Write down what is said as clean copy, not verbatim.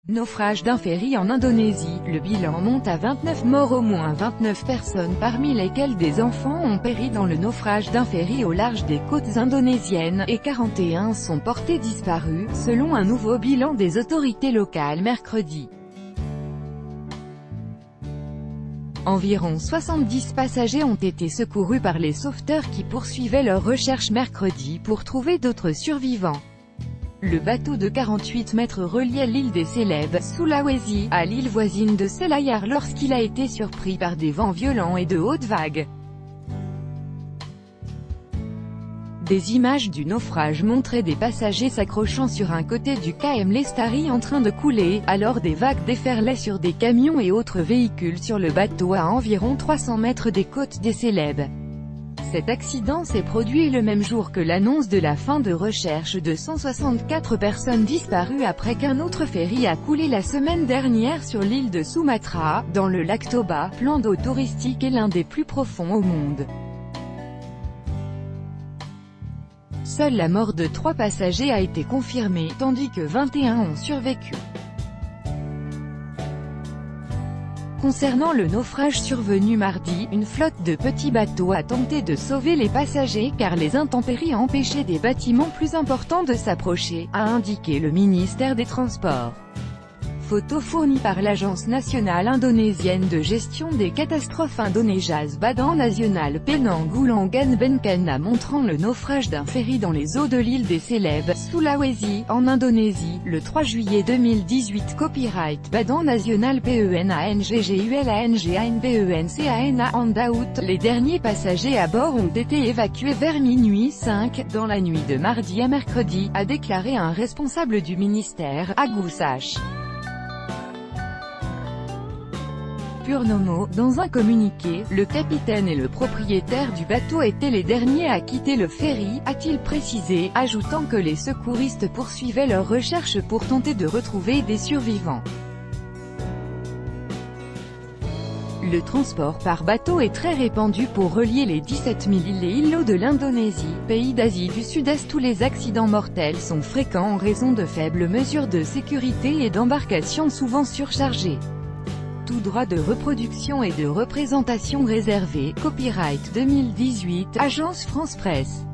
Naufrage d'un ferry en Indonésie, le bilan monte à 29 morts, au moins 29 personnes parmi lesquelles des enfants ont péri dans le naufrage d'un ferry au large des côtes indonésiennes, et 41 sont portés disparus, selon un nouveau bilan des autorités locales mercredi. Environ 70 passagers ont été secourus par les sauveteurs qui poursuivaient leurs recherches mercredi pour trouver d'autres survivants. Le bateau de 48 mètres reliait l'île des Célèbes, Sulawesi, à l'île voisine de Selayar lorsqu'il a été surpris par des vents violents et de hautes vagues. Des images du naufrage montraient des passagers s'accrochant sur un côté du KM Lestari en train de couler, alors des vagues déferlaient sur des camions et autres véhicules sur le bateau à environ 300 mètres des côtes des Célèbes. Cet accident s'est produit le même jour que l'annonce de la fin de recherche de 164 personnes disparues après qu'un autre ferry a coulé la semaine dernière sur l'île de Sumatra, dans le lac Toba, plan d'eau touristique et l'un des plus profonds au monde. Seule la mort de 3 passagers a été confirmée, tandis que 21 ont survécu. Concernant le naufrage survenu mardi, une flotte de petits bateaux a tenté de sauver les passagers car les intempéries empêchaient des bâtiments plus importants de s'approcher, a indiqué le ministère des Transports. Photo fournie par l'Agence nationale indonésienne de gestion des catastrophes Indonésias Badan Nasional Penanggulangan Bencana montrant le naufrage d'un ferry dans les eaux de l'île des Célèbes, Sulawesi, en Indonésie, le 3 juillet 2018. Copyright Badan Nasional PENANGGULANGANBENCANA Handout. Les derniers passagers à bord ont été évacués vers minuit 5, dans la nuit de mardi à mercredi, a déclaré un responsable du ministère, Agus H. Purnomo. Dans un communiqué, le capitaine et le propriétaire du bateau étaient les derniers à quitter le ferry, a-t-il précisé, ajoutant que les secouristes poursuivaient leurs recherches pour tenter de retrouver des survivants. Le transport par bateau est très répandu pour relier les 17 000 îles et îlots de l'Indonésie, pays d'Asie du Sud-Est où les accidents mortels sont fréquents en raison de faibles mesures de sécurité et d'embarcations souvent surchargées. Tout droit de reproduction et de représentation réservé. Copyright 2018, Agence France Presse.